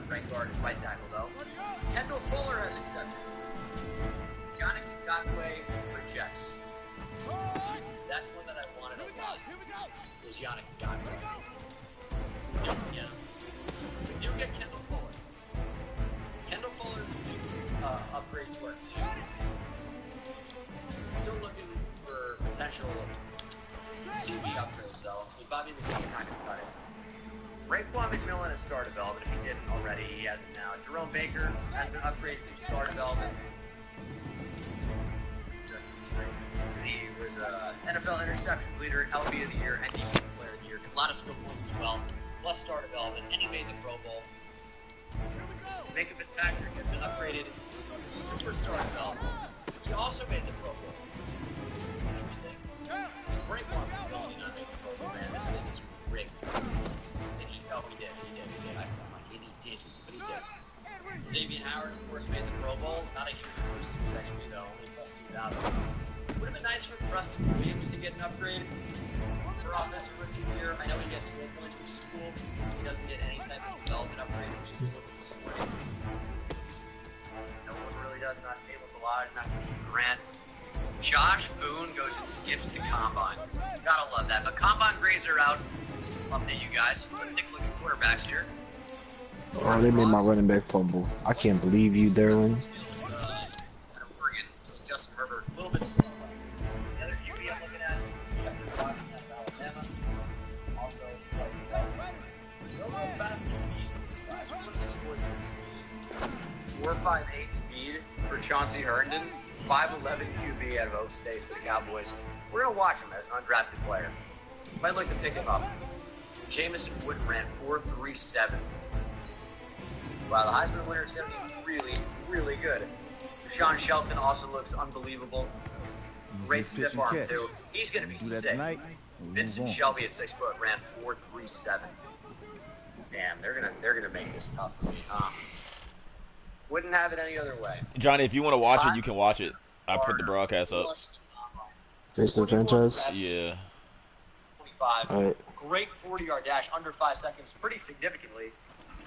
right guard, right tackle, though. Kendall Fuller has accepted. Yannick Ngakoue rejects. That's one that I wanted a lot. Was Yannick Ngakoue. Yeah. We do get Kendall Fuller. Kendall Fuller is a big upgrade to our team. Still looking for potential CV upgrades, though. With Bobby McKee not going to cut it. Raekwon McMillan has star development. If he didn't already, he hasn't now. Jerome Baker has been upgraded to star development. He was NFL interception leader, LB of the year, and defensive player of the year. A lot of skill points as well, plus star development, and he made the Pro Bowl. Micah Fitzpatrick has been upgraded to superstar development. He also made the Pro Bowl. Interesting. Raekwon McMillan did not make the Pro Bowl, man. This thing is rigged. Oh, he did. I felt like he did, but he did. Xavier Howard, of course, made the Pro Bowl. Not a huge boost to his XP, though. Only plus 2,000. Would have been nice for Rustin Williams to get an upgrade for offensive rookie of the year. I know he gets skill points, which is cool. He doesn't get any type of development upgrade, which is a little disappointing. No one really does. Not Caleb Ballage, not Keith Grant. Josh Boone goes and skips the Combine. Gotta love that. But Combine grades are out. Update you guys. Let's take a look at quarterbacks here. Oh, they made my running back fumble. I can't believe you, Derwin. Oregon, so Justin Herbert, a little bit slow. The other QB I'm looking at is Jeffrey Watson out of Alabama. Also, quite stealthy. No real fast QBs in this class. 4.64 speed. 4.58 speed for Chauncey Herndon. 5'11 QB out of Oak State for the Cowboys. We're going to watch him as an undrafted player. Might like to pick him up. Jamison Wooden ran 4.37. Wow, the Heisman winner is going to be really, really good. Deshaun Shelton also looks unbelievable. Great stiff arm, too. He's going to be sick. Vincent Shelby at 6 foot ran 4.37. Damn, they're gonna make this tough for me. Wouldn't have it any other way. Johnny, if you want to watch it, you can watch it. I put the broadcast up. Face the franchise? Yeah. 25. All right. Great 40-yard dash, under 5 seconds, pretty significantly.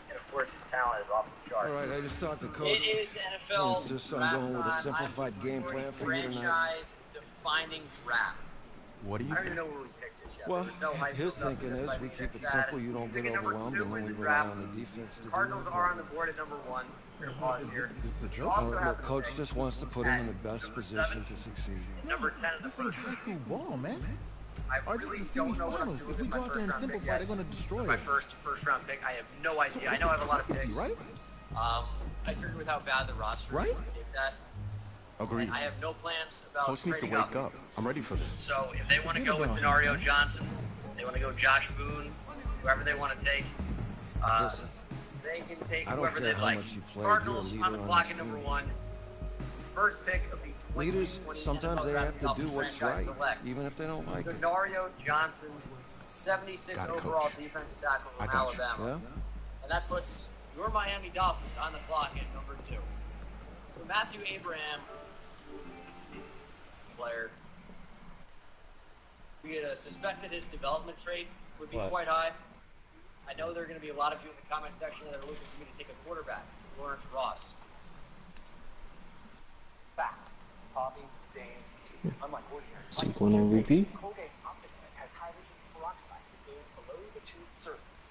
And of course, his talent is off the charts. All right, I just talked to Coach. It is NFL Insist on going with a simplified game plan for you tonight. Franchise-defining draft. What do you I don't think? even know where we picked it yet. Well, There's no hype, his nothing. thinking That's is why we we keep it get simple. You don't get Picking number overwhelmed, 2 and then in we the rely draft. on the defense to do Cardinals their are job. on the board at number 1. Pause here. It's a You joke. also have Look, Coach the just wants to put him in the best position to succeed. number 10 in the This ain't first high round. school ball, man. I Or this really is the don't know what I'm semifinals. doing If we with go my out there and first round pick simplify, yet. they're going to destroy My us. first round pick, I have no idea. I know I have a lot of picks. Right? I figured with how bad the roster is, Right? I would take that. Agreed. I have no plans about Coach needs to trading wake up. I'm ready for this. So if they want to Forget go with about him. Denario Johnson, they want to go Josh Boone, whoever they want to take, Listen, they can take I don't whoever care they how like. much you play, you're a Cardinals leader on the on clock this at number team. 1. First pick of the 2020 leaders, sometimes they have to NFL do what's franchise right, select. even if they don't like it. Denario Johnson, 76 Got it, overall Coach. defensive tackle I from got you. Alabama. Yeah? And that puts your Miami Dolphins on the clock at number 2. So Matthew Abraham, player, we had suspected his development rate would be quite high. I know there are going to be a lot of you in the comment section that are looking for me to take a quarterback, Lawrence Ross. Fact. Coffee stains. Unlike ordinary. Simple and MVP. Colgate Optic has hydrogen peroxide that goes below the tooth surface.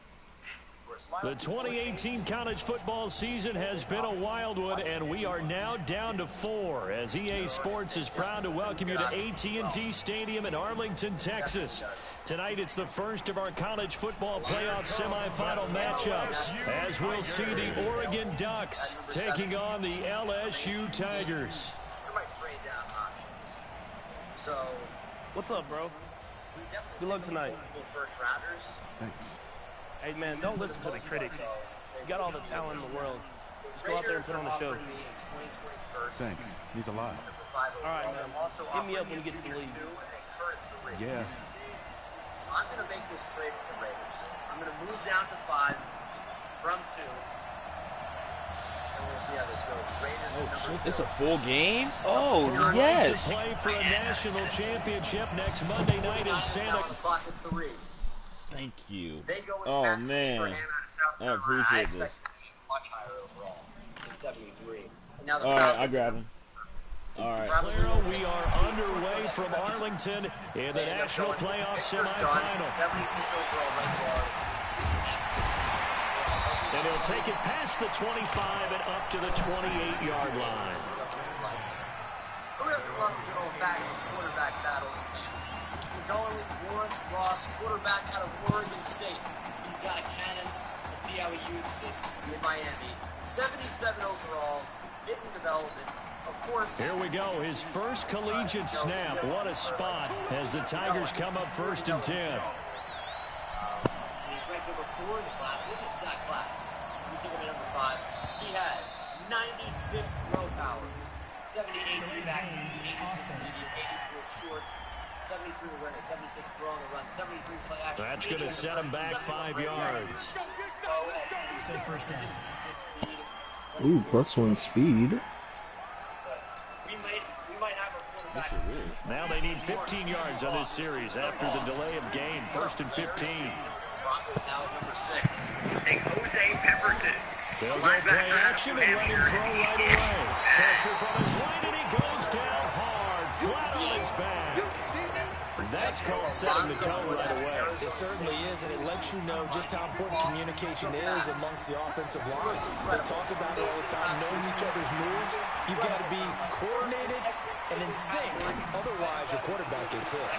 The 2018 college football season has been a wild one, and we are now down to 4 as EA Sports is proud to welcome you to AT&T Stadium in Arlington, Texas. Tonight, it's the first of our college football playoff semifinal matchups, as we'll see the Oregon Ducks taking on the LSU Tigers. So, What's up, bro? Good luck tonight. First rounders. Thanks. Hey, man, don't listen to the critics. You got all the talent in the world. Just go out there and put on a show. Thanks. He's alive. All right, man. Hit me up when you get to the league. Yeah. I'm going to make this trade with the Raiders. I'm going to move down to 5 from 2. And we'll see how this goes. Raiders number 2. It's a full game? Oh, To yes. play for a national championship next Monday night in Santa. On the clock at 3. Thank you. They go with Oh, Matt man. Abraham out of South I Carolina. appreciate expect this. much higher overall in 73. And now the All right, Falcons I grab him. All right. Claro, we are underway from Arlington in the National Playoff semifinal. 76 overall right guard. And he'll take it past the 25 and up to the 28-yard line. Who doesn't love to go back to quarterback battles? We're going with Lawrence Ross, quarterback out of Oregon State. He's got a cannon. Let's see how he uses it in Miami. 77 overall, hidden development. Of course. Here we go, his first collegiate snap. What a spot as the Tigers come up 1st and 10. He's ranked number 4 in the class. This is that class. We take him at number 5. He has 96 throw power, 78 back, 86 short, 73 run, 76 throw on the run, 73 play action. That's going to set him back 5 yards. Still first down. Ooh, +1 speed. We might have our quarterback. Now they need 15 yards on this series after the delay of game. 1st and 15. Broncos now at number 6. Take Jose Pemberton. They'll go play action and let him throw right away. Pressure from his right, and he goes down hard, flat on his back. That's called setting the tone right away. It certainly is, and it lets you know just how important communication is amongst the offensive line. They talk about it all the time, knowing each other's moves. You've got to be coordinated and in sync. Otherwise, your quarterback gets hit.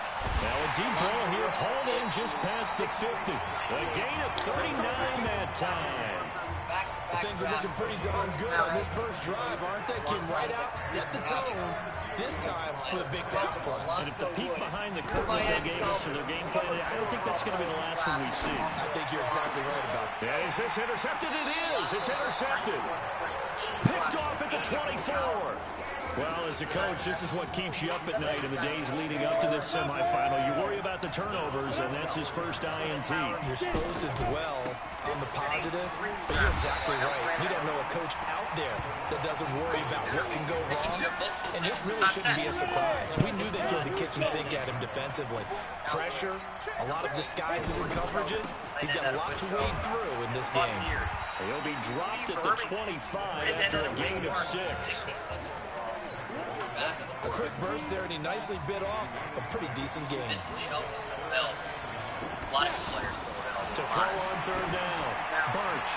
Now a deep ball here, hauled in just past the 50. A gain of 39 that time. Things are looking pretty darn good on this first drive, aren't they? Came right out, set the tone, this time with a big pass play. And if the peek behind the curtain they gave us for their game plan, I don't think that's going to be the last one we see. I think you're exactly right about that. Yeah, is this intercepted? It is. It's intercepted. Picked off at the 24. Well, as a coach, this is what keeps you up at night in the days leading up to this semifinal. You worry about the turnovers, and that's his first INT. You're supposed to dwell on the positive, but you're exactly right. We don't know a coach out there that doesn't worry about what can go wrong, and this really shouldn't be a surprise. We knew they'd throw the kitchen sink at him defensively. Pressure, a lot of disguises and coverages. He's got a lot to wade through in this game. He'll be dropped at the 25 after a gain of 6. A quick burst there, and he nicely bit off a pretty decent game. To throw on 3rd down, Birch.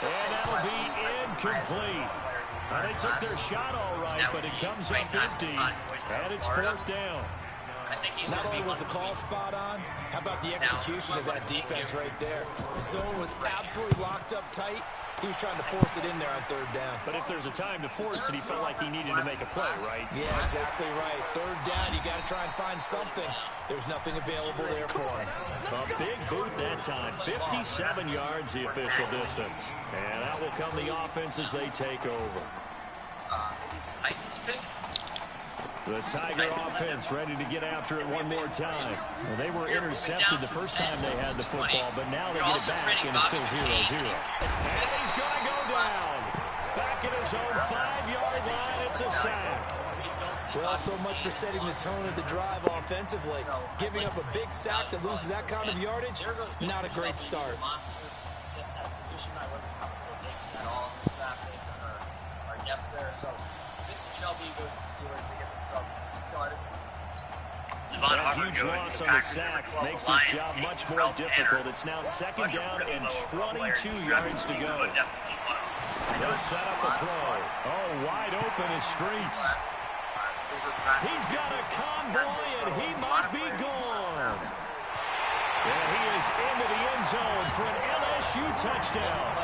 And that'll be incomplete. Now, they took their shot all right, but it comes up empty, and it's 4th down. Not only was the call spot on, how about the execution of that defense right there? The zone was absolutely locked up tight. He was trying to force it in there on 3rd down. But if there's a time to force it, he felt like he needed to make a play, right? Yeah, exactly right. 3rd down, you got to try and find something. There's nothing available there for him. A big boot that time. 57 yards the official distance. And that will come the offense as they take over. The Tiger offense ready to get after it one more time. Well, they were intercepted the first time they had the football, but now they get it back, and it's still 0-0. And he's going to go down. Back at his own 5-yard line, it's a sack. Well, so much for setting the tone of the drive offensively. Giving up a big sack that loses that kind of yardage, not a great start. That huge loss on the sack makes this job much more difficult. It's now 2nd down and 22 yards to go. They'll set up a throw. Oh, wide open is Streets. He's got a convoy, and he might be gone. And he is into the end zone for an LSU touchdown.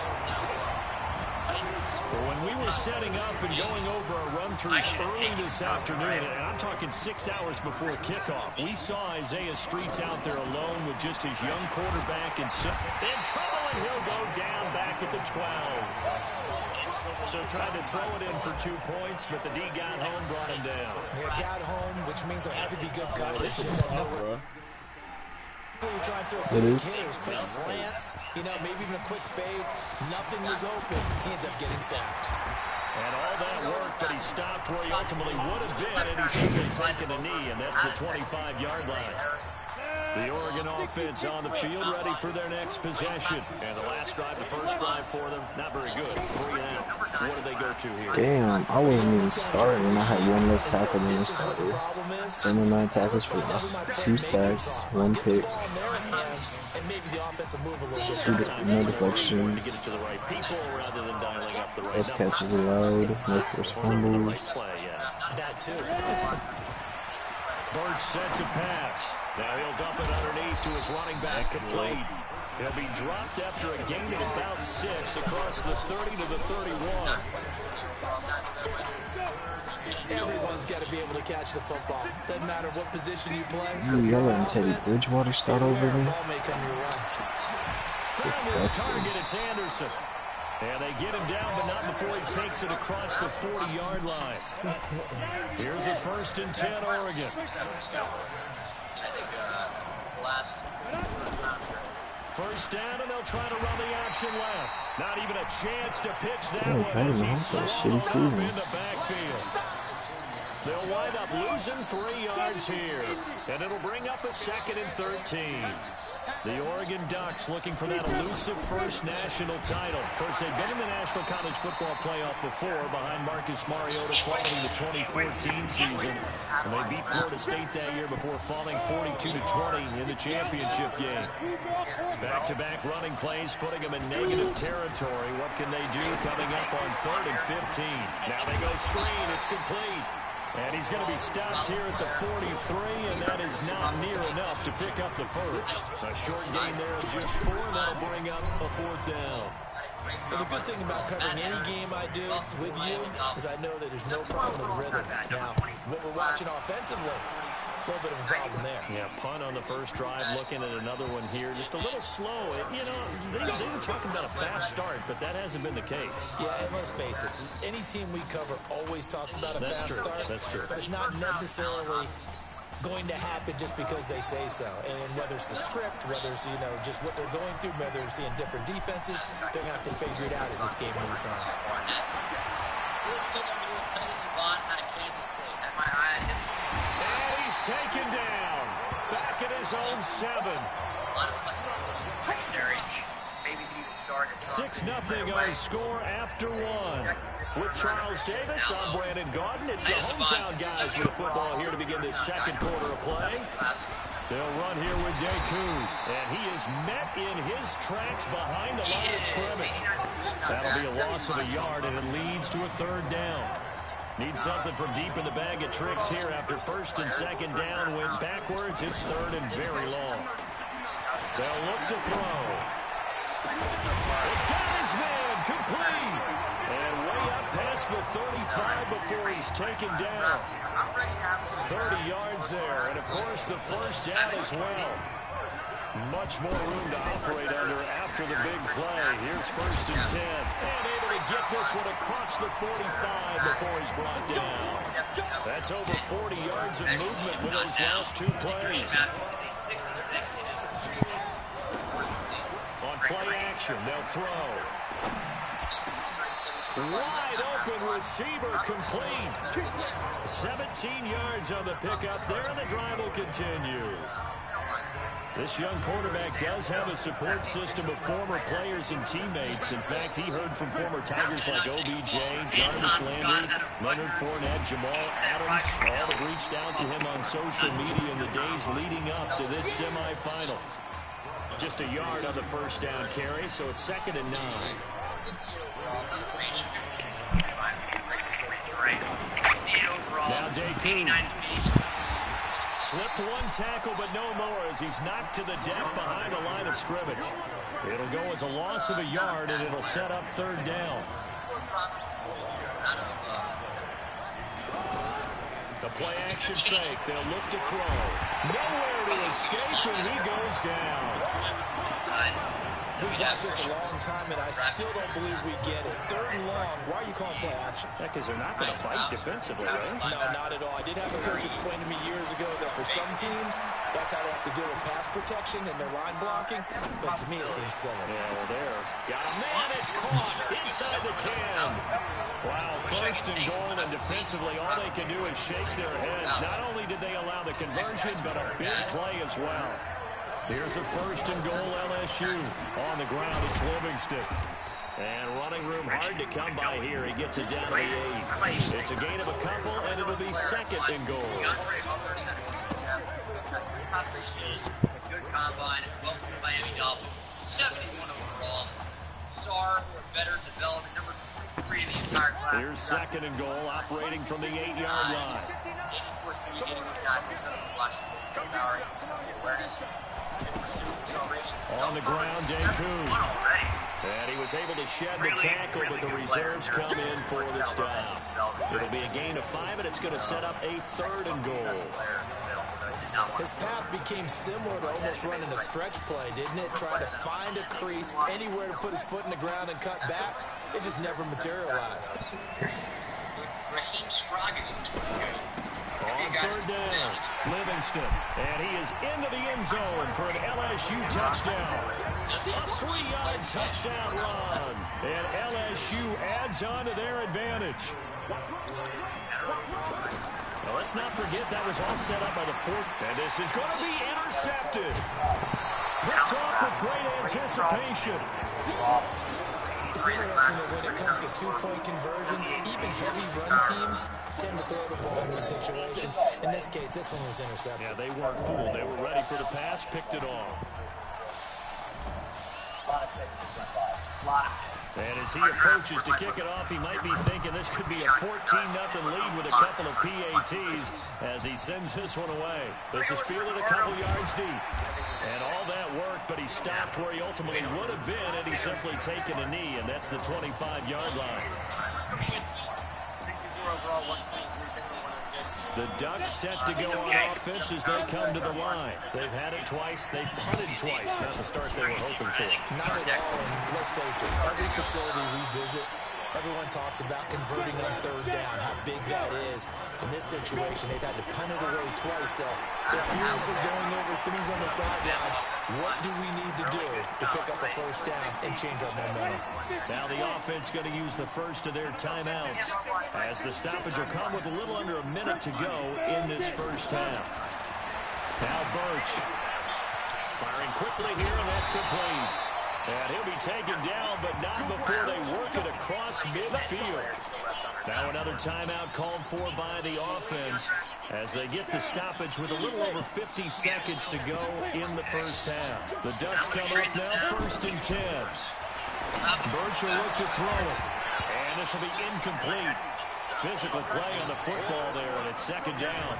Well, when we were setting up and going over our run-throughs early this afternoon, and I'm talking 6 hours before kickoff, we saw Isaiah Streets out there alone with just his young quarterback in trouble, and he'll go down back at the 12. So tried to throw it in for 2 points, but the D got home, brought him down. They got home, which means there had to be good coverage. You're trying to throw quick hitters, quick slants, maybe even a quick fade. Nothing was open. He ends up getting sacked. And all that worked, but he stopped where he ultimately would have been, and he's simply taken a knee, and that's the 25-yard line. The Oregon offense on the field, ready for their next possession. And the last drive, the first drive for them, not very good. 3 and out. What do they go to here? Damn, I wasn't even starting when I had one less tackle than I started. 79 tackles for us, 2 sacks, 1 pick, 2 no deflections, less catches allowed, no forced fumbles. That too. Bird set to pass. Now he'll dump it underneath to his running back, complete. He'll be dropped after a gain of about 6 across the 30 to the 31. Everyone's got to be able to catch the football. Doesn't matter what position you play. Y'all letting Teddy Bridgewater start over me? Ball may come your way. From his target, it's Anderson. And they get him down, but not before he takes it across the 40-yard line. Here's a 1st and 10, Oregon. First down, and they'll try to run the option left. Not even a chance to pitch that one as he's swallowed up in the backfield. They'll wind up losing 3 yards here, and it'll bring up a 2nd and 13. The Oregon Ducks looking for that elusive first national title. Of course, they've been in the National College Football Playoff before behind Marcus Mariota following the 2014 season. And they beat Florida State that year before falling 42-20 in the championship game. Back-to-back running plays, putting them in negative territory. What can they do coming up on 3rd and 15? Now they go screen. It's complete. And he's going to be stopped here at the 43, and that is not near enough to pick up the first. A short gain there of just 4, and that'll bring up a 4th down. Well, the good thing about covering any game I do with you is I know that there's no problem with rhythm. Now, what we're watching offensively, a little bit of a problem there. Yeah, punt on the first drive, looking at another one here. Just a little slow. You know, they were talking about a fast start, but that hasn't been the case. Yeah, and let's face it, any team we cover always talks about a fast start. That's true. But it's not necessarily going to happen just because they say so. And whether it's the script, whether it's, you know, just what they're going through, whether they're seeing different defenses, they're going to have to figure it out as this game moves on. And he's taken down. Back at his own 7. 6-0 our score after 1. With Charles Davis, I'm Brandon Gaudin. It's the hometown guys with the football here to begin this 2nd quarter of play. They'll run here with Deku, and he is met in his tracks behind the line of scrimmage. That'll be a loss of a yard, and it leads to a 3rd down. Need something from deep in the bag of tricks here after 1st and 2nd down. Went backwards. It's 3rd and very long. They'll look to throw. It got his man complete. And way up past the 35 before he's taken down. 30 yards there. And, of course, the first down as well. Much more room to operate under after the big play. Here's 1st and 10. And able to get this one across the 45 before he's brought down. That's over 40 yards of movement with those last 2 plays. On play action, they'll throw. Wide open receiver complete. 17 yards on the pickup there, and the drive will continue. This young quarterback does have a support system of former players and teammates. In fact, he heard from former Tigers like OBJ, Jarvis Landry, Leonard Fournette, Jamal Adams. All have reached out to him on social media in the days leading up to this semifinal. Just a yard on the first down carry, so it's 2nd and 9. Now Deku slipped 1 tackle, but no more as he's knocked to the deck behind the line of scrimmage. It'll go as a loss of a yard, and it'll set up 3rd down. The play action fake. They'll look to throw. Nowhere to escape, and he goes down. We've watched this a long time, and I still don't believe we get it. 3rd and long. Why are you calling play action? Yeah, because they're not going to bite defensively, right? No, not at all. I did have a coach explain to me years ago that for some teams, that's how they have to deal with pass protection and their line blocking. But to me, it seems silly. Yeah, well, there's got a man. It's caught inside the 10. Wow, 1st and goal, and defensively, all they can do is shake their heads. Not only did they allow the conversion, but a big play as well. Here's a 1st and goal, LSU. On the ground, it's Livingston. And running room hard to come by here. He gets it down to the 8. It's a gain of a couple, and it'll be 2nd and goal. Top receivers, a good combine, welcome to Miami Dolphins. 71 overall. Star or better development, number 23 in the entire class. Here's 2nd and goal, operating from the 8-yard line. 84 speed, 81 tackles, some of the Washington power, some of the awareness, acceleration. On the ground, Deku. And he was able to shed the tackle, but the reserves come in for the stop. It'll be a gain of 5, and it's going to set up a 3rd and goal. His path became similar to almost running a stretch play, didn't it? Trying to find a crease, anywhere to put his foot in the ground and cut back. It just never materialized. Raheem Scroggins looks pretty good. On 3rd down, Livingston. And he is into the end zone for an LSU touchdown. A 3-yard touchdown run. And LSU adds on to their advantage. Now, let's not forget that was all set up by the 4th. And this is going to be intercepted. Picked off with great anticipation. It's interesting that when it comes to 2-point conversions, even heavy run teams tend to throw the ball in these situations. In this case, this one was intercepted. Yeah, they weren't fooled. They were ready for the pass, picked it off. And as he approaches to kick it off, he might be thinking this could be a 14-0 lead with a couple of PATs as he sends this one away. This is fielded a couple yards deep. And all that work, but he stopped where he ultimately would have been had he simply taken a knee, and that's the 25-yard line. The Ducks set to go on offense as they come to the line. They've had it twice. They've punted twice. Not the start they were hoping for. Not at all, and let's face it, every facility we visit, everyone talks about converting on 3rd down, how big that is. In this situation, they've had to punt it away twice, so they're furiously going over things on the sidelines. What do we need to do to pick up a 1st down and change our momentum? Now the offense going to use the first of their timeouts as the stoppage will come with a little under a minute to go in this first half. Now Birch firing quickly here, and that's complete. And he'll be taken down, but not before they work it across midfield. Now another timeout called for by the offense as they get the stoppage with a little over 50 seconds to go in the first half. The Ducks come up now 1st and 10. Birch will look to throw it. And this will be incomplete. Physical play on the football there, and it's 2nd down.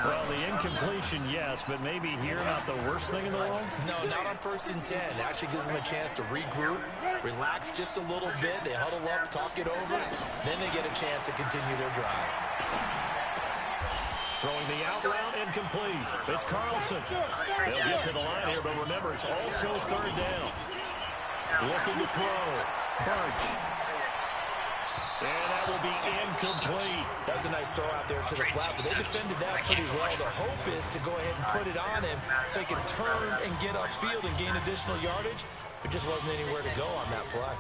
Well, the incompletion, yes, but maybe here not the worst thing in the world? No, not on 1st and 10. Actually gives them a chance to regroup, relax just a little bit. They huddle up, talk it over. Then they get a chance to continue their drive. Throwing the out route, incomplete. It's Carlson. They'll get to the line here, but remember, it's also 3rd down. Looking to throw. Birch. And that will be incomplete. That was a nice throw out there to the flat, but they defended that pretty well. The hope is to go ahead and put it on him so he can turn and get upfield and gain additional yardage. There just wasn't anywhere to go on that play.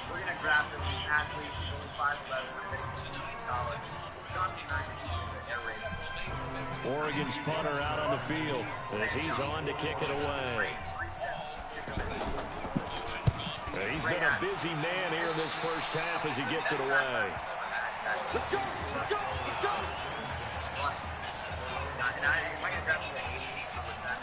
We're going to grab him. He's an athlete. He's only 5'11". College. Oregon's punter out on the field as he's on to kick it away. He's been a busy man here in this first half as he gets it away. Let's go! Let's go! Let's go! And I might have grabbed the 80 coverage that.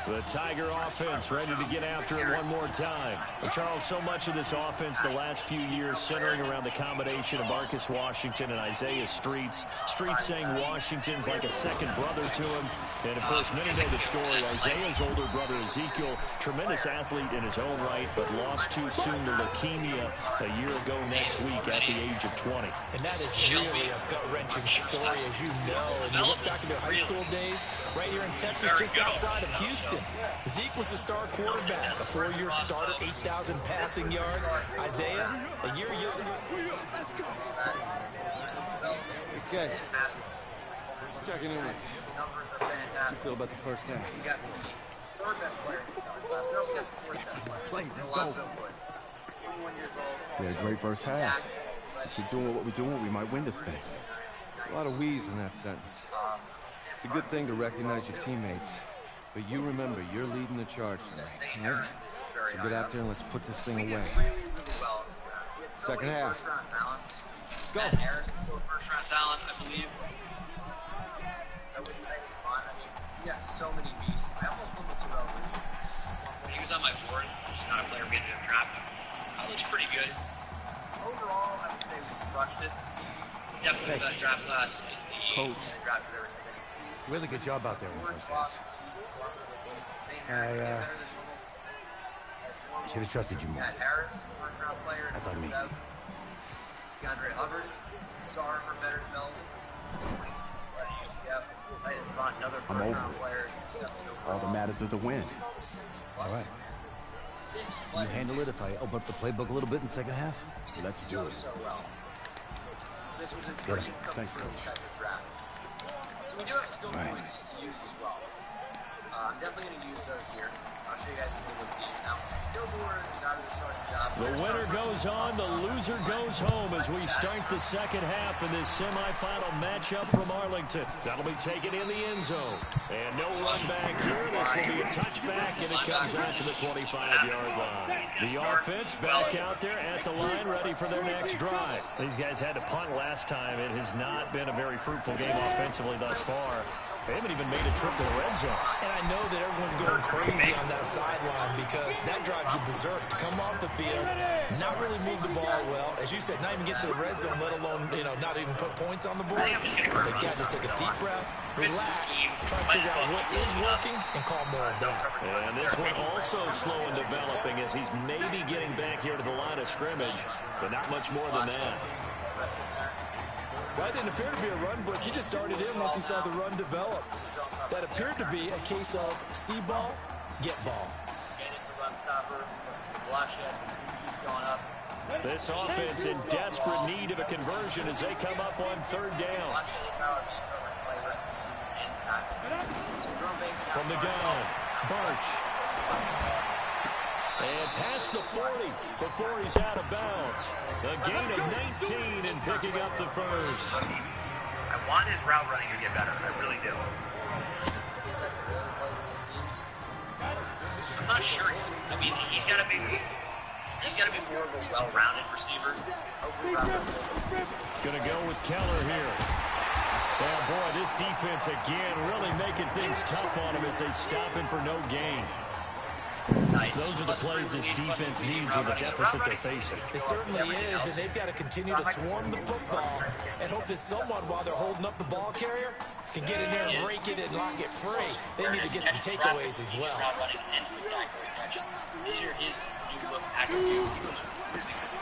The Tiger offense ready to get after it one more time. And Charles, so much of this offense the last few years centering around the combination of Marcus Washington and Isaiah Streets. Streets saying Washington's like a second brother to him. And, of course, many know the story. Isaiah's older brother, Ezekiel, tremendous athlete in his own right, but lost too soon to leukemia a year ago next week at the age of 20. And that is really a gut-wrenching story, as you know. And you look back at their high school days, right here in Texas, just outside of Houston. Zeke was the star quarterback, a 4-year starter, 8,000 passing yards. Isaiah, a year younger. Okay. Just checking in with you. How do you feel about the first half? Play, let's go. We had a great first half. If we keep doing what we're doing, we might win this thing. A lot of we's in that sentence. It's a good thing to recognize your teammates, but you remember, you're leading the charge tonight, right? So get out there and let's put this thing away. Second half. Let's go. Harris, first round talent, I believe. That was a tight spot. I mean, he got so many beasts. I almost went with Terrell. When he was on my board, he's not a player we ended up drafting. That looks pretty good. Overall, I would say we crushed it. Definitely the best draft class in the draft of everything. Really good job out there in the first half. I should have trusted you more. Harris, first round player. That's on me. DeAndre Hubbard, star for better development. I'm over it. All that matters is the win. All right. You handle it if I open up the playbook a little bit in the second half? Let's do it. Good. Thanks, Coach. So we do have skill points to use as well. I'm definitely going to use those here. I'll show you guys a little bit team. Now, Gilmore is out of the starting job. The winner goes on, the loser goes home as we start the second half in this semifinal matchup from Arlington. That'll be taken in the end zone. And no run back here. This will be a touchback, and it comes out to the 25-yard line. The offense back out there at the line, ready for their next drive. These guys had to punt last time. It has not been a very fruitful game offensively thus far. They haven't even made a trip to the red zone. And I know that everyone's going crazy on that sideline because that drives you berserk to come off the field, not really move the ball well. As you said, not even get to the red zone, let alone, not even put points on the board. They've got to just take a deep breath, relax, try to figure out what is working, and call more of that. And this one also slow in developing as he's maybe getting back here to the line of scrimmage, but not much more than that. That didn't appear to be a run blitz. He just darted in once he saw the run develop. That appeared to be a case of see ball, get ball. This offense in desperate need of a conversion as they come up on third down. From the gun, Birch. And past the 40 before he's out of bounds. A gain of 19 and picking up the first. I want his route running to get better. I really do. I'm not sure. I mean, he's got to be more of a well-rounded receiver. Gonna go with Keller here. Oh boy, this defense again really making things tough on him as they stop him for no gain. Those are the plays this defense needs with the deficit they're facing. It certainly is, and they've got to continue to swarm the football and hope that someone, while they're holding up the ball carrier, can get in there and break it and lock it free. They need to get some takeaways as well.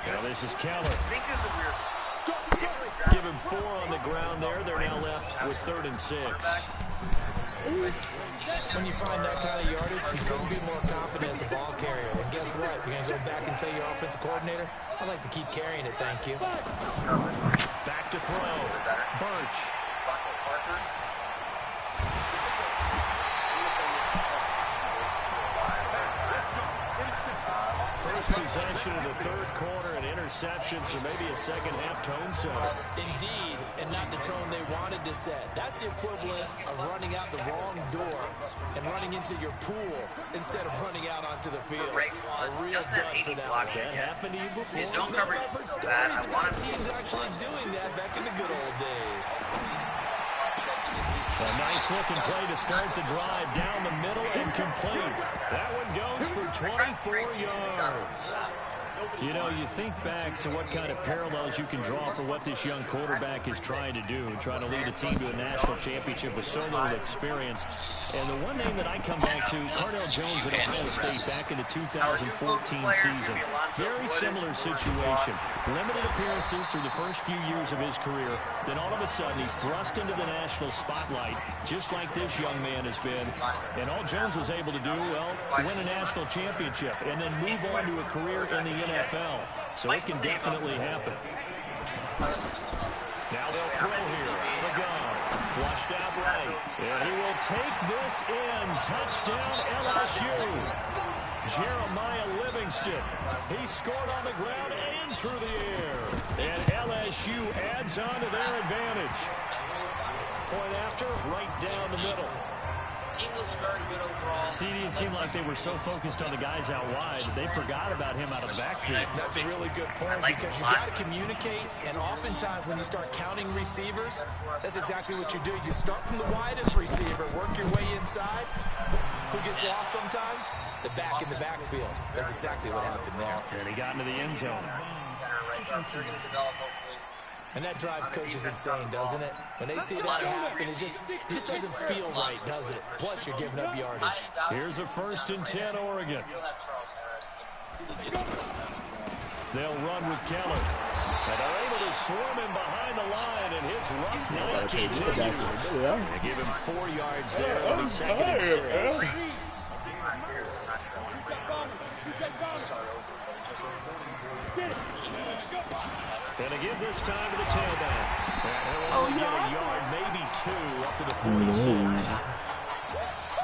Now this is Keller. Give him 4 on the ground there. They're now left with 3rd and 6. When you find that kind of yardage, you couldn't be more confident as a ball carrier. And guess what? You're going to go back and tell your offensive coordinator, I'd like to keep carrying it, thank you. Back to throw. Birch. First possession of the third quarter, an interception, so maybe a second half tone setter. Indeed, and not the tone they wanted to set. That's the equivalent of running out the wrong door and running into your pool instead of running out onto the field. A real dud for that one. Has that happened to you before? I've heard stories about teams actually doing that back in the good old days. A nice-looking play to start the drive down the middle and complete. That one goes for 24 yards. You know, you think back to what kind of parallels you can draw for what this young quarterback is trying to do, trying to lead a team to a national championship with so little experience. And the one name that I come back to, Cardale Jones at Ohio State back in the 2014 season. Very similar situation. Limited appearances through the first few years of his career. Then all of a sudden he's thrust into the national spotlight, just like this young man has been. And all Jones was able to do, well, win a national championship and then move on to a career in the NFL. So it can definitely happen. Now they'll throw here. The gun. Flushed out right. And he will take this in. Touchdown LSU. Jeremiah Livingston. He scored on the ground and through the air. And LSU adds on to their advantage. after, right down the middle. Team looks very good overall. See, it seemed like they were so focused on the guys out wide, they forgot about him out of the backfield. That's a really good point because you got to communicate, and oftentimes when you start counting receivers, that's exactly what you do. You start from the widest receiver, work your way inside. Who gets lost sometimes? The back in the backfield. That's exactly what happened there. And he got into the end zone. And that drives coaches insane, doesn't it? When they see that happen, it just doesn't feel right, does it? Plus, you're giving up yardage. Here's a 1st and 10, Oregon. They'll run with Keller. And they're able to swarm him behind the line, and his rough night continues. They give him 4 yards there. It'll be 2nd and 6. Gonna give this time to the tailback. And he'll only get a yard, maybe 2, up to the 46.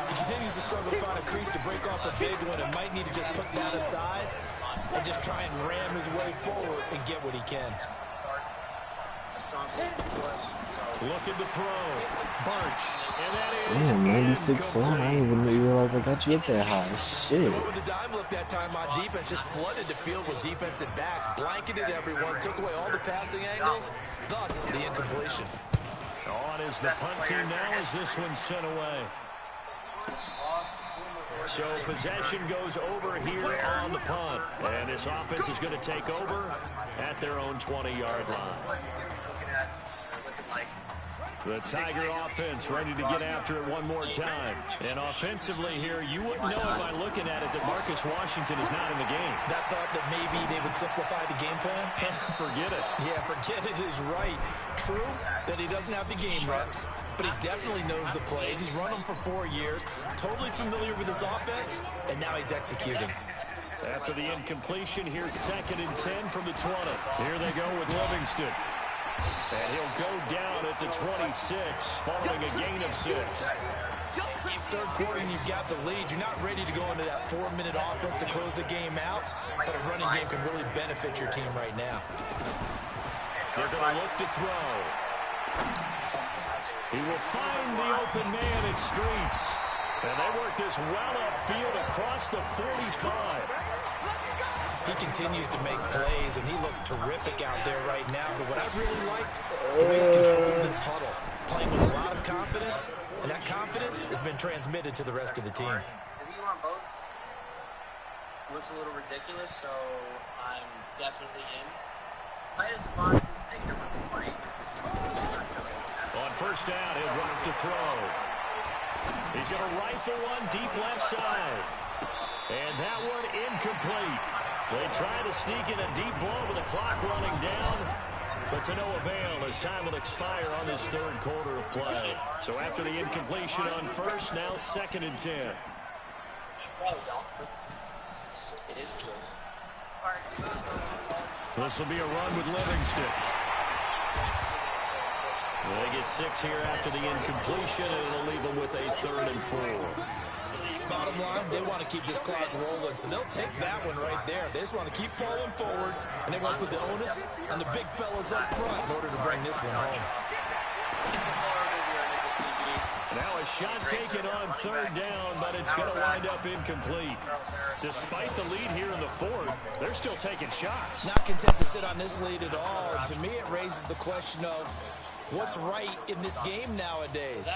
He continues to struggle to find a crease to break off a big one and might need to just put that aside and just try and ram his way forward and get what he can. Looking to throw. Birch. And that is 96 cents. I didn't even realize I got you up that high. Shit. With the dime look that time on defense, just flooded the field with defensive backs, blanketed everyone, took away all the passing angles, thus the incompletion. On is the punt team now as this one's sent away. So possession goes over here on the punt. And this offense is going to take over at their own 20-yard line. The Tiger offense ready to get after it one more time. And offensively here, you wouldn't know it by looking at it that Marcus Washington is not in the game. That thought that maybe they would simplify the game plan? Forget it. Yeah, forget it is right. True that he doesn't have the game reps, but he definitely knows the plays. He's run them for 4 years, totally familiar with his offense, and now he's executing. After the incompletion, here's 2nd and 10 from the 20. Here they go with Livingston. And he'll go down at the 26 following a gain of 6. Third quarter and you've got the lead. You're not ready to go into that 4-minute offense to close the game out, but a running game can really benefit your team right now. They're going to look to throw. He will find the open man at Streets. And they work this well upfield across the 45. He continues to make plays, and he looks terrific out there right now. But what I've really liked, the way he's controlled this huddle, playing with a lot of confidence, and that confidence has been transmitted to the rest of the team. If you want both, looks a little ridiculous, so I'm definitely in. Titus Vaughn can take number 20. On 1st down, he'll drop to throw. He's going to rifle one deep left side. And that one incomplete. They try to sneak in a deep blow with the clock running down, but to no avail as time will expire on this 3rd quarter of play. So after the incompletion on 1st, now 2nd and 10. It is true. This will be a run with Livingston. They get 6 here after the incompletion, and it'll leave them with a 3rd and 4. Bottom line, they want to keep this clock rolling, so they'll take that one right there. They just want to keep falling forward, and they want to put the onus on the big fellas up front in order to bring this one home. Now a shot taken on 3rd down, but it's going to wind up incomplete. Despite the lead here in the 4th, they're still taking shots. Not content to sit on this lead at all. And to me, it raises the question of what's right in this game nowadays.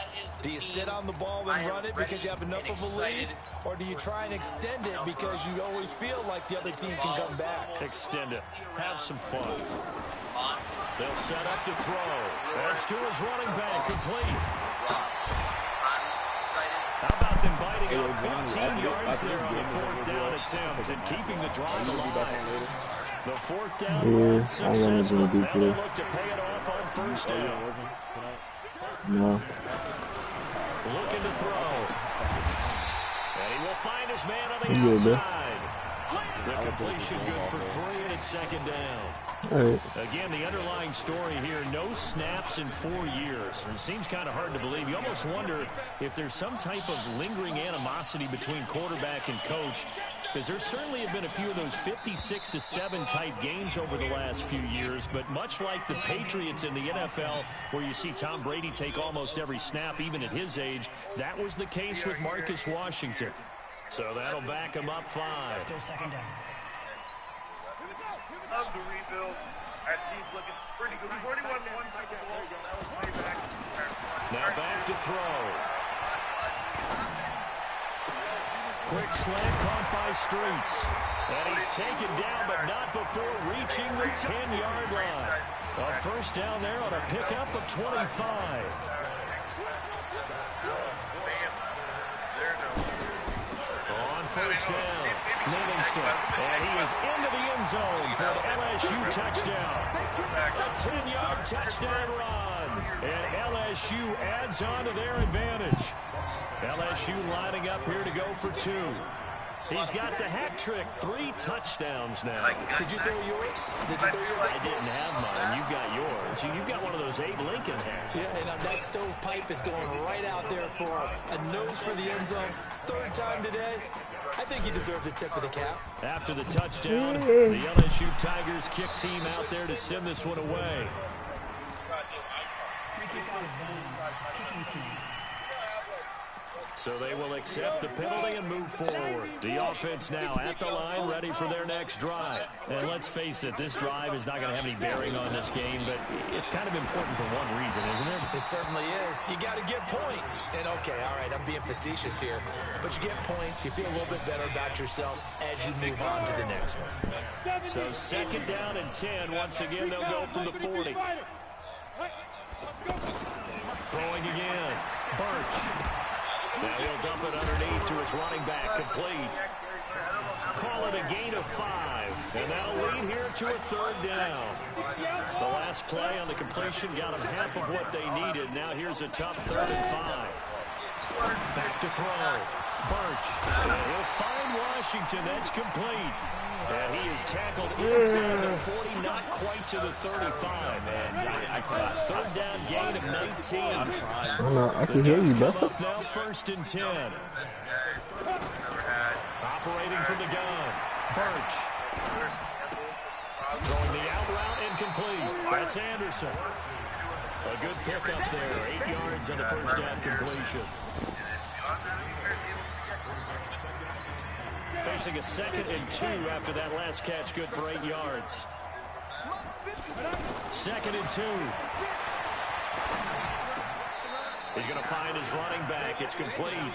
Do you sit on the ball and run it because you have enough of a lead? Or do you try and extend it because you always feel like the other team can come back? Extend it. Have some fun. They'll set up to throw. That's to his running back, complete. How about them biting out 15 yards there on the 4th down attempt and keeping the drive alive? The 4th down successful. Now they look to pay it off on 1st down. No. Looking to throw. And he will find his man on the outside. The completion good for 3, and it's 2nd down. Right. Again, the underlying story here, no snaps in 4 years. It seems kind of hard to believe. You almost wonder if there's some type of lingering animosity between quarterback and coach. because there certainly have been a few of those 56-7 type games over the last few years, but much like the Patriots in the NFL, where you see Tom Brady take almost every snap, even at his age, that was the case with Marcus Washington. So that'll back him up 5. Still second down. Love the rebuild. That team's looking pretty good. We've already won one Super Bowl. That was way back. Now back to throw. Quick slant caught by Streets. And he's taken down, but not before reaching the 10-yard line. A first down there on a pickup of 25. On first down, Livingston. And he is into the end zone for an LSU touchdown. A 10-yard touchdown run. And LSU adds on to their advantage. LSU lining up here to go for 2. He's got the hat trick, 3 touchdowns now. Did you throw yours? Did you throw yours? I didn't have mine. You've got yours. You've got one of those Abe Lincoln hats. Yeah, and that stovepipe is going right out there for a nose for the end zone. 3rd time today. I think he deserves a tip of the cap. After the touchdown, the LSU Tigers kick team out there to send this one away. Free kick out of bounds. Kicking team. So they will accept the penalty and move forward. The offense now at the line, ready for their next drive. And let's face it, this drive is not going to have any bearing on this game, but it's kind of important for one reason, isn't it? It certainly is. You got to get points. And okay, all right, I'm being facetious here. But you get points, you feel a little bit better about yourself as you move on to the next one. So 2nd down and 10. Once again, they'll go from the 40. Throwing again. Birch. Now he'll dump it underneath to his running back, complete. Call it a gain of 5, and that'll lead here to a 3rd down. The last play on the completion got them half of what they needed. Now here's a tough 3rd and 5. Back to throw. Birch. And he'll find Washington. That's complete. And he is tackled inside the 40, not quite to the 35. And I 3rd down gain of 19. Oh no, I can hear you, bro. Up now 1st and 10. Operating from the gun. Birch. Throwing the out route incomplete. That's Anderson. A good pickup there. 8 yards on the 1st down completion. Facing a 2nd and 2 after that last catch, good for 8 yards. 2nd and 2. He's going to find his running back. It's complete.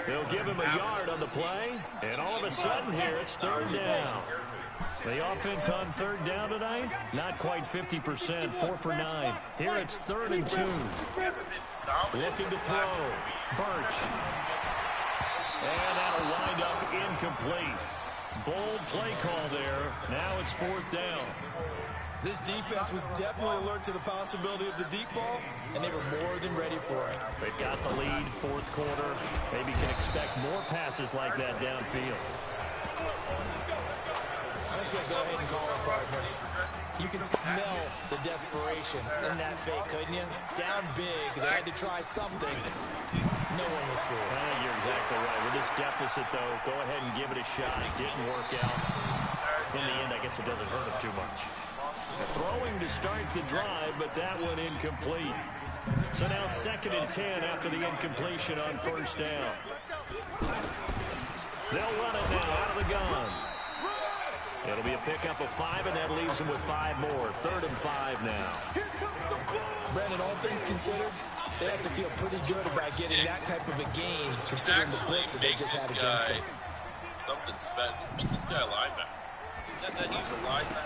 They'll give him a yard on the play, and all of a sudden here it's 3rd down. The offense on 3rd down tonight, not quite 50%, 4 for 9. Here it's 3rd and 2. Looking to throw. Birch. And that'll wind up incomplete. Bold play call there. Now it's 4th down. This defense was definitely alert to the possibility of the deep ball, and they were more than ready for it. They've got the lead, 4th quarter. Maybe can expect more passes like that downfield. I'm just going to go ahead and call it, partner. You can smell the desperation in that fake, couldn't you? Down big, they had to try something. No one was fooled. I think you're exactly right. With this deficit, though, go ahead and give it a shot. It didn't work out. In the end, I guess it doesn't hurt him too much. Throwing to start the drive, but that one incomplete. So now 2nd and 10 after the incompletion on 1st down. They'll run it now out of the gun. It'll be a pickup of 5, and that leaves them with 5 more. 3rd and 5 now. Brandon, all things considered, they have to feel pretty good about getting that type of a gain, considering the blitz that they just had against them. Something special. Make this guy a linebacker.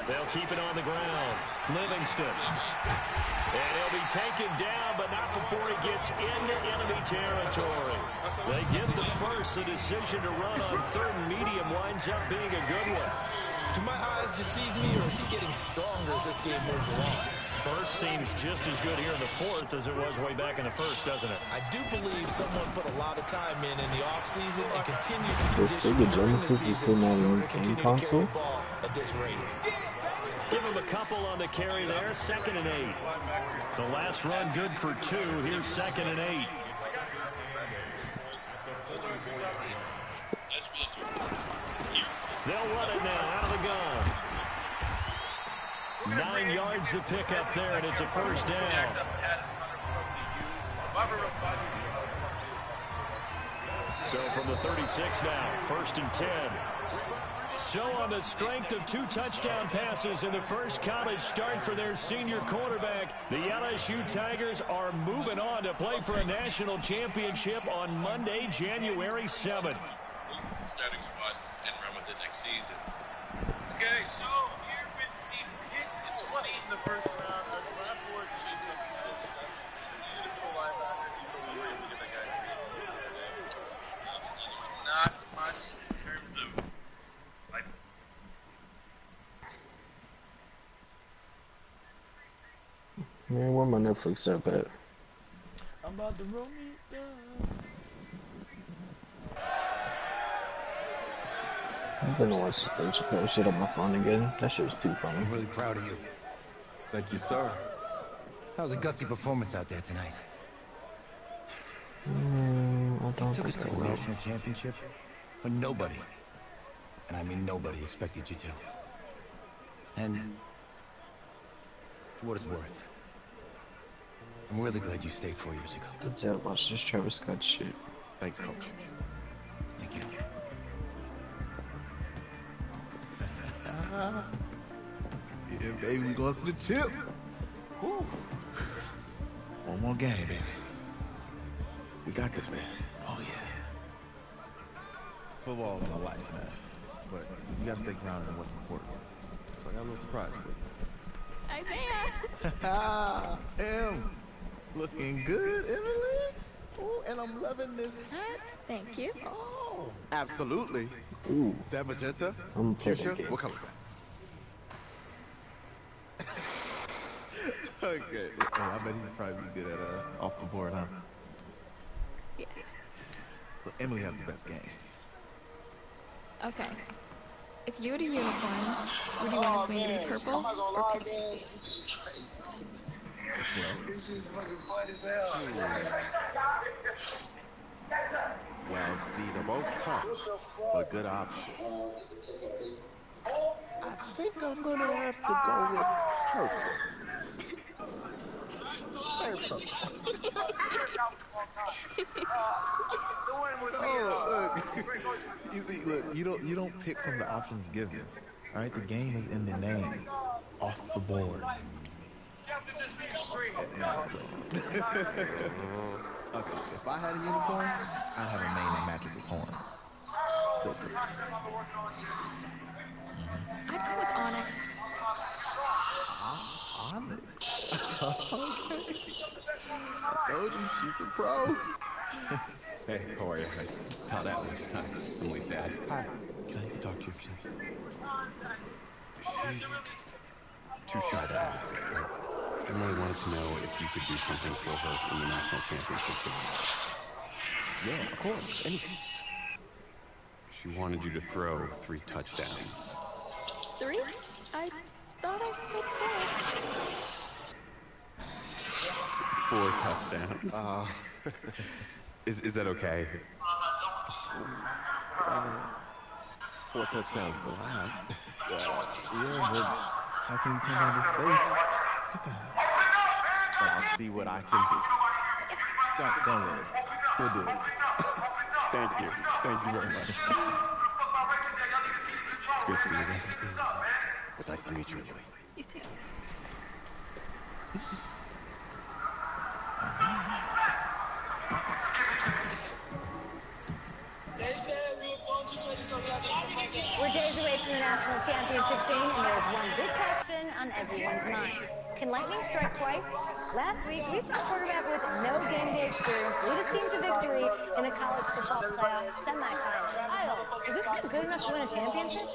They'll keep it on the ground. Livingston. And he'll be taken down, but not before he gets into enemy territory. They get the first. The decision to run on 3rd and medium winds up being a good one. Do my eyes deceive me, or is he getting stronger as this game moves along? First seems just as good here in the 4th as it was way back in the 1st, doesn't it? I do believe someone put a lot of time in the offseason and continues to condition during the season in order to continue to carry the ball at this rate. Give him a couple on the carry there. 2nd and 8. The last run good for 2. Here's 2nd and 8. He They'll run it now out of the gun. 9 yards to pick up there, and it's a first down. So from the 36 now, 1st and 10. So on the strength of 2 touchdown passes in the first college start for their senior quarterback, the LSU Tigers are moving on to play for a national championship on Monday, January 7th. Starting spot and run with it next season. Okay, so here with the hit, it's 20 in the first round. Our draft board is beautiful linebacker. You really look at that guy. Not much in terms of like. Man, where my Netflix up at? I'm about to roll me down. I'm gonna watch the Dave Chappelle shit on my phone again. That shit was too funny. I'm really proud of you. Thank you, sir. How's a gutsy performance out there tonight? I don't Took us think to I a will. national championship when nobody, and I mean nobody, expected you to. And for what it's worth, I'm really glad you stayed 4 years ago. That's it. Watch this Travis Scott shit. Thanks, Coach. Thank you. Yeah, baby, we going to the chip. Woo. One more game, baby. We got this, man. Oh, yeah. Football is my life, man. But you got to stay grounded in what's important. So I got a little surprise for you. Isaiah! Em, looking good, Emily. Oh, and I'm loving this hat. Thank you. Oh, absolutely. Ooh. Is that magenta? I'm playing Fuchsia? that game. What color is that? Okay. Hey, I bet he'd probably be good at off the board, huh? Yeah. Well, Emily has the best games. Okay. If you had a unicorn, would you want his mane to be purple or pink? This is fucking fun as hell. Well, these are both tough, but good options. I think I'm gonna have to go with purple. Purple. You see, look, you don't pick from the options given. All right, the game is in the name. Off the board. Okay, if I had a unicorn, I'd have a mane that matches his horn. Silver. I'd go with Onyx. Onyx. Okay. I told you she's a pro. Hey, how are you? I saw that one. Hi, Emily's dad. Hi. Can I talk to you for a second? She's too shy to ask. Emily wanted to know if you could do something for her in the national championship game. Yeah, of course. Anything. She wanted you to throw 3 touchdowns. 3? I thought I said 4. 4 touchdowns. Is that okay? 4 touchdowns is a lot. Yeah, but how can you turn down this face? Get that. But I'll see what I can do. Don't worry. We'll do it. Thank you. Thank you very much. It's good to see you again. It's nice to meet you, Emily. You too. We're days away from the national championship game, and there's one big question on everyone's mind. Can lightning strike twice? Last week, we saw a quarterback with no game day experience lead his team to victory in the college football playoff semifinal. Kyle, is this guy good enough to win a championship?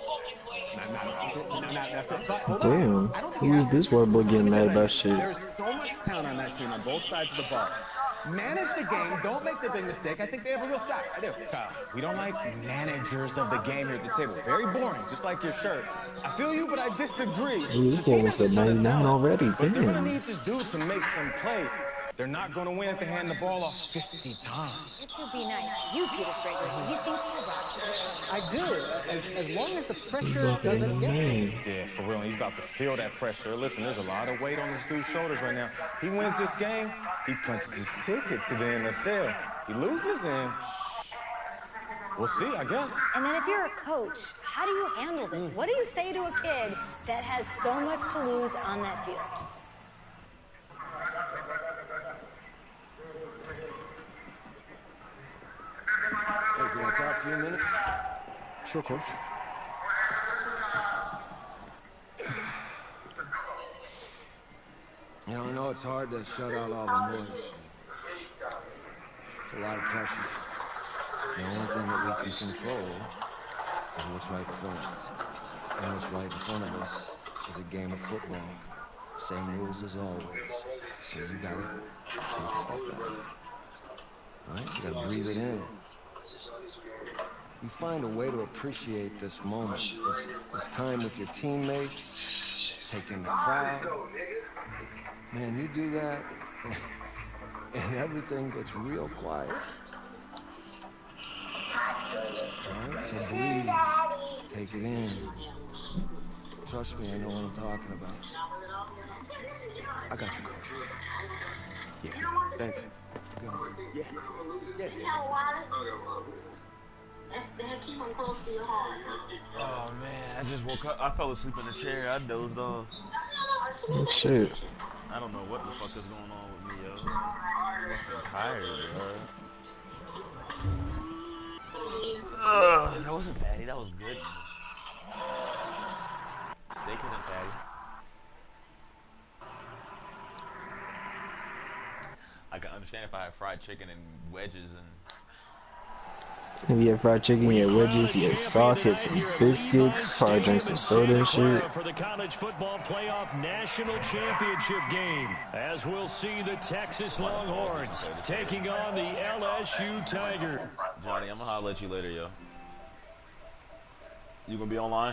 That's it. But hold Damn. on. I don't think Who is this white boy getting mad about shit? There's so much talent on that team on both sides of the ball. Manage the game. Don't make the big mistake. I think they have a real shot. I do. Kyle, we don't like managers of the game here at the table. Very boring, just like your shirt. I feel you, but I disagree. Ooh, this game was at 99 already. What they're going to Damn. need to do to make some plays, They're not going to win if they hand the ball off 50 times. It should be nice. You, Peter Schrager, do you think so, Rob? I do, as long as the pressure doesn't get me. Yeah, for real, he's about to feel that pressure. Listen, there's a lot of weight on this dude's shoulders right now. He wins this game, he punches his ticket to the NFL. He loses, and we'll see, I guess. And then if you're a coach, how do you handle this? What do you say to a kid that has so much to lose on that field? Hey, can I talk to you a minute? Sure, coach. You know, I know it's hard to shut out all the noise. It's a lot of pressure. The only thing that we can control is what's right in front of us. And what's right in front of us is a game of football. Same rules as always. So you gotta take a step back. Right? You gotta breathe it in. You find a way to appreciate this moment, this time with your teammates, taking the crowd. Man, you do that, and everything gets real quiet. All right, so breathe, take it in. Trust me, I know what I'm talking about. I got you, coach. Yeah, thanks. Good. Yeah, yeah. Oh man, I just woke up. I fell asleep in the chair. I dozed off. Oh, shit. I don't know what the fuck is going on with me, yo. I'm fucking tired, bro. That wasn't patty. That was good. Steak isn't patty. I can understand if I had fried chicken and wedges and. If you have fried chicken, you have wedges, you have sauce, you have some biscuits, probably drink some soda and shit. For the college football playoff national championship game, as we'll see the Texas Longhorns taking on the LSU Tigers. Johnny, I'm gonna holler at you later, yo. You gonna be online?